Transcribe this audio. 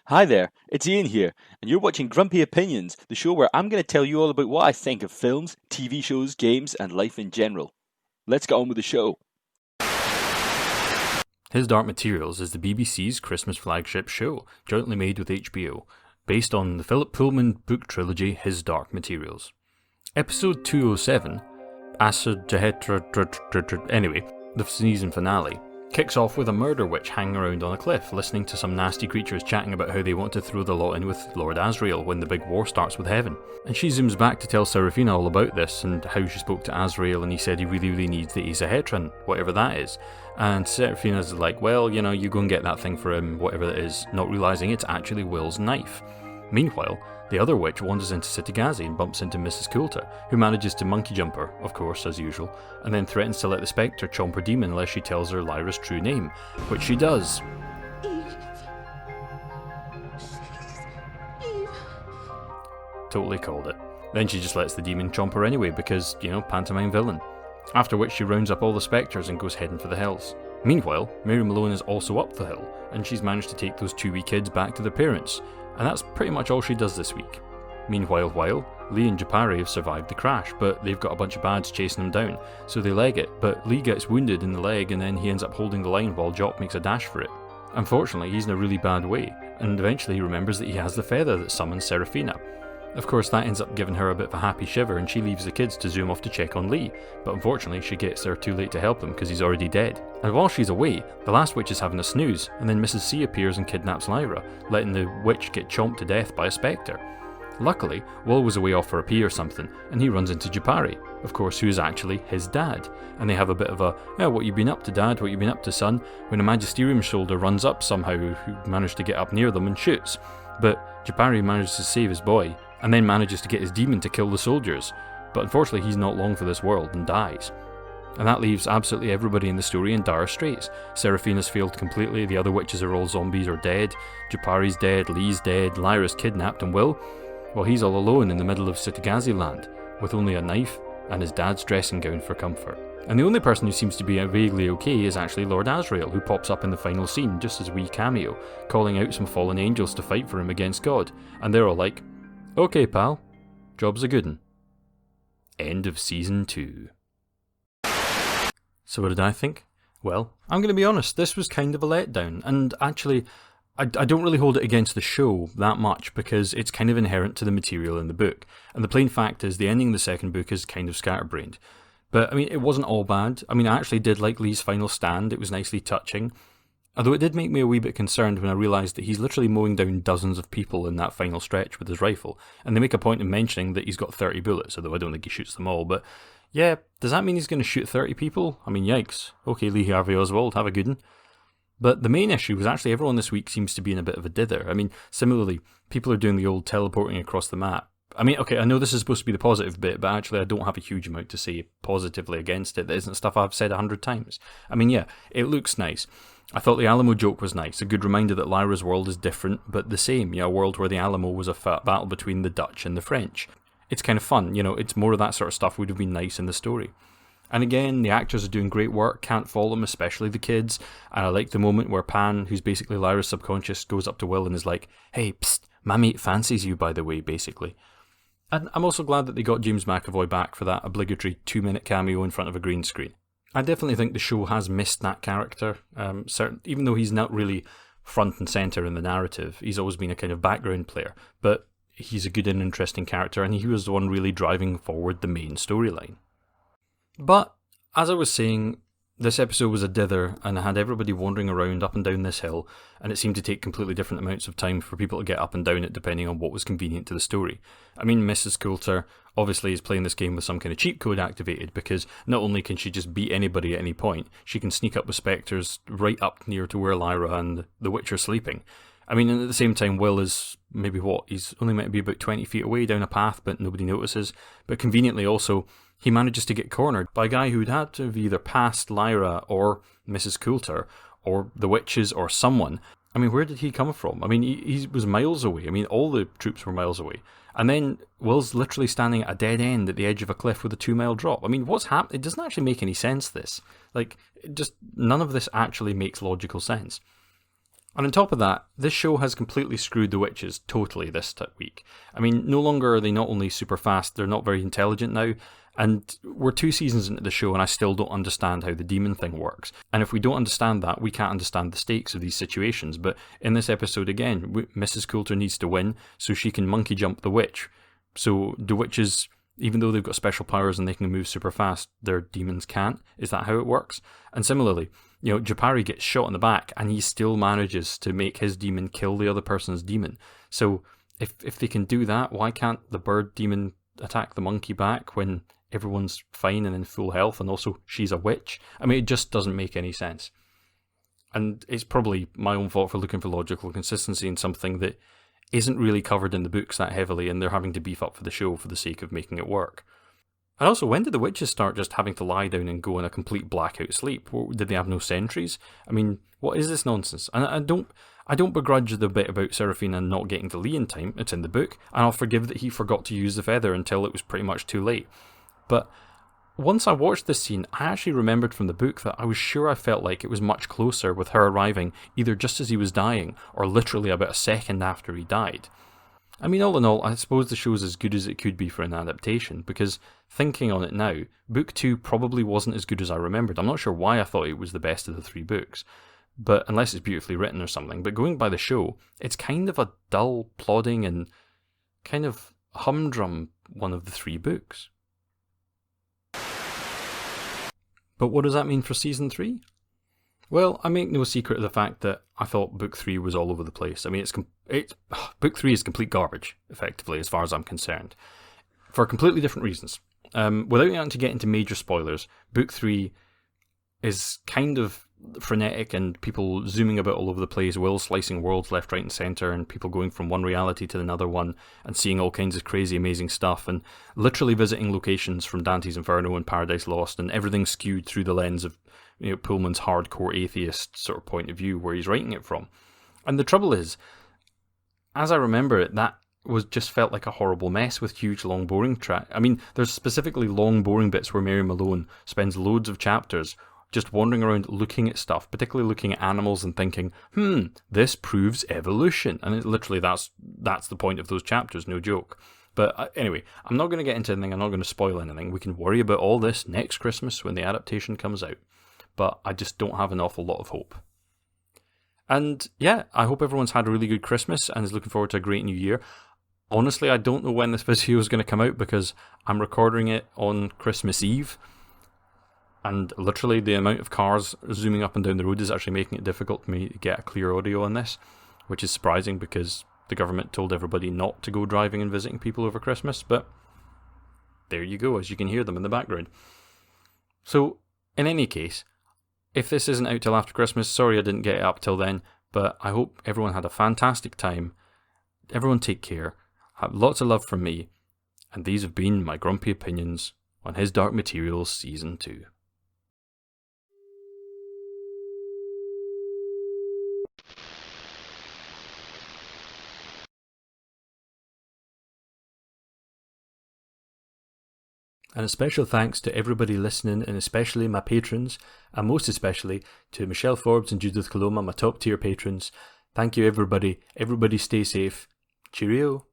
Hi there, it's Ian here, and you're watching Grumpy Opinions, the show where I'm going to tell you all about what I think of films, TV shows, games, and life in general. Let's get on with the show. His Dark Materials is the BBC's Christmas flagship show, jointly made with HBO, based on the Philip Pullman book trilogy His Dark Materials. Episode 207, AssHattery, anyway, the season finale, kicks off with a murder witch hanging around on a cliff, listening to some nasty creatures chatting about how they want to throw the lot in with Lord Asriel when the big war starts with heaven. And she zooms back to tell Serafina all about this and how she spoke to Asriel and he said he really needs the Aesaehettra, whatever that is. And Serafina's like, well, you go and get that thing for him, whatever that is, not realising it's actually Will's knife. Meanwhile, the other witch wanders into Sitigazi and bumps into Mrs. Coulter, who manages to monkey jump her, of course, as usual, and then threatens to let the spectre chomp her demon unless she tells her Lyra's true name, which she does. Eve. Totally called it. Then she just lets the demon chomp her anyway because, pantomime villain. After which she rounds up all the spectres and goes heading for the hills. Meanwhile, Mary Malone is also up the hill, and she's managed to take those two wee kids back to their parents, and that's pretty much all she does this week. Meanwhile, Lee and Japari have survived the crash, but they've got a bunch of bads chasing them down, so they leg it, but Lee gets wounded in the leg and then he ends up holding the line while Jock makes a dash for it. Unfortunately, he's in a really bad way, and eventually he remembers that he has the feather that summons Serafina. Of course, that ends up giving her a bit of a happy shiver and she leaves the kids to zoom off to check on Lee, but unfortunately she gets there too late to help him because he's already dead. And while she's away, the last witch is having a snooze, and then Mrs. C appears and kidnaps Lyra, letting the witch get chomped to death by a spectre. Luckily, Will was away off for a pee or something, and he runs into Japari, of course, who is actually his dad. And they have a bit of a, what you been up to, Dad, what you been up to, son, when a magisterium soldier runs up somehow who managed to get up near them and shoots. But Japari manages to save his boy, and then manages to get his demon to kill the soldiers, but unfortunately he's not long for this world and dies. And that leaves absolutely everybody in the story in dire straits. Serafina's failed completely, the other witches are all zombies or dead, Japari's dead, Lee's dead, Lyra's kidnapped, and Will, well, he's all alone in the middle of Sitigazi land, with only a knife and his dad's dressing gown for comfort. And the only person who seems to be vaguely okay is actually Lord Asriel, who pops up in the final scene just as a wee cameo, calling out some fallen angels to fight for him against God, and they're all like, okay, pal. Job's a good 'un. End of Season 2. So what did I think? Well, I'm going to be honest, this was kind of a letdown, and actually, I don't really hold it against the show that much because it's kind of inherent to the material in the book, and the plain fact is the ending of the second book is kind of scatterbrained. But, it wasn't all bad. I actually did like Lee's final stand, it was nicely touching. Although it did make me a wee bit concerned when I realised that he's literally mowing down dozens of people in that final stretch with his rifle, and they make a point of mentioning that he's got 30 bullets, although I don't think he shoots them all, but yeah, does that mean he's going to shoot 30 people? Yikes. Okay, Lee Harvey Oswald, have a good one. But the main issue was actually everyone this week seems to be in a bit of a dither. Similarly, people are doing the old teleporting across the map. Okay, I know this is supposed to be the positive bit, but actually I don't have a huge amount to say positively against it. That isn't stuff I've said 100 times. Yeah, it looks nice. I thought the Alamo joke was nice, a good reminder that Lyra's world is different, but the same, a world where the Alamo was a battle between the Dutch and the French. It's kind of fun, it's more of that sort of stuff would have been nice in the story. And again, the actors are doing great work, can't fault them, especially the kids, and I like the moment where Pan, who's basically Lyra's subconscious, goes up to Will and is like, hey, psst, my mate fancies you, by the way, basically. And I'm also glad that they got James McAvoy back for that obligatory 2-minute cameo in front of a green screen. I definitely think the show has missed that character, even though he's not really front and centre in the narrative. He's always been a kind of background player, but he's a good and interesting character, and he was the one really driving forward the main storyline. But, as I was saying, this episode was a dither, and I had everybody wandering around up and down this hill, and it seemed to take completely different amounts of time for people to get up and down it depending on what was convenient to the story. Mrs. Coulter obviously is playing this game with some kind of cheat code activated, because not only can she just beat anybody at any point, she can sneak up with spectres right up near to where Lyra and the witch are sleeping. And at the same time, Will is maybe he's only meant to be about 20 feet away down a path, but nobody notices. But conveniently also, he manages to get cornered by a guy who'd had to have either passed Lyra or Mrs. Coulter or the witches or someone. Where did he come from? He was miles away. All the troops were miles away. And then Will's literally standing at a dead end at the edge of a cliff with a 2-mile drop. What's happening? It doesn't actually make any sense, this. None of this actually makes logical sense. And on top of that, this show has completely screwed the witches totally this week. I mean, no longer are they not only super fast, they're not very intelligent now, and we're 2 seasons into the show and I still don't understand how the demon thing works. And if we don't understand that, we can't understand the stakes of these situations. But in this episode again, Mrs. Coulter needs to win so she can monkey jump the witch. So the witches, even though they've got special powers and they can move super fast, their demons can't. Is that how it works? And similarly, Japari gets shot in the back and he still manages to make his demon kill the other person's demon. So if they can do that, why can't the bird demon attack the monkey back when everyone's fine and in full health, and also she's a witch? I mean, it just doesn't make any sense. And it's probably my own fault for looking for logical consistency in something that isn't really covered in the books that heavily, and they're having to beef up for the show for the sake of making it work. And also, when did the witches start just having to lie down and go in a complete blackout sleep? Did they have no sentries? I mean, what is this nonsense? And I don't begrudge the bit about Seraphina not getting to Lee in time. It's in the book, and I'll forgive that he forgot to use the feather until it was pretty much too late. But once I watched this scene, I actually remembered from the book that I was sure I felt like it was much closer with her arriving either just as he was dying or literally about a second after he died. I mean, all in all, I suppose the show's as good as it could be for an adaptation, because thinking on it now, book 2 probably wasn't as good as I remembered. I'm not sure why I thought it was the best of the 3 books, but unless it's beautifully written or something. But going by the show, it's kind of a dull, plodding, and kind of humdrum one of the 3 books. But what does that mean for season 3? Well, I make no secret of the fact that I thought book 3 was all over the place. I mean, book 3 is complete garbage, effectively, as far as I'm concerned, for completely different reasons. Without having to get into major spoilers, book 3 is kind of frenetic and people zooming about all over the place, will slicing worlds left, right, and centre, and people going from one reality to another one and seeing all kinds of crazy, amazing stuff, and literally visiting locations from Dante's Inferno and Paradise Lost, and everything skewed through the lens of Pullman's hardcore atheist sort of point of view where he's writing it from. And the trouble is, as I remember it, that was just felt like a horrible mess with huge, long, boring I mean, there's specifically long, boring bits where Mary Malone spends loads of chapters just wandering around looking at stuff, particularly looking at animals and thinking, this proves evolution. And literally that's the point of those chapters, no joke. But anyway, I'm not going to get into anything, I'm not going to spoil anything. We can worry about all this next Christmas when the adaptation comes out. But I just don't have an awful lot of hope. And yeah, I hope everyone's had a really good Christmas and is looking forward to a great new year. Honestly, I don't know when this video is going to come out because I'm recording it on Christmas Eve. And literally the amount of cars zooming up and down the road is actually making it difficult for me to get a clear audio on this, which is surprising because the government told everybody not to go driving and visiting people over Christmas. But there you go, as you can hear them in the background. So, in any case, if this isn't out till after Christmas, sorry I didn't get it up till then, but I hope everyone had a fantastic time. Everyone take care. Have lots of love from me. And these have been my grumpy opinions on His Dark Materials Season 2. And a special thanks to everybody listening, and especially my patrons, and most especially to Michelle Forbes and Judith Coloma, my top tier patrons. Thank you everybody. Everybody stay safe. Cheerio.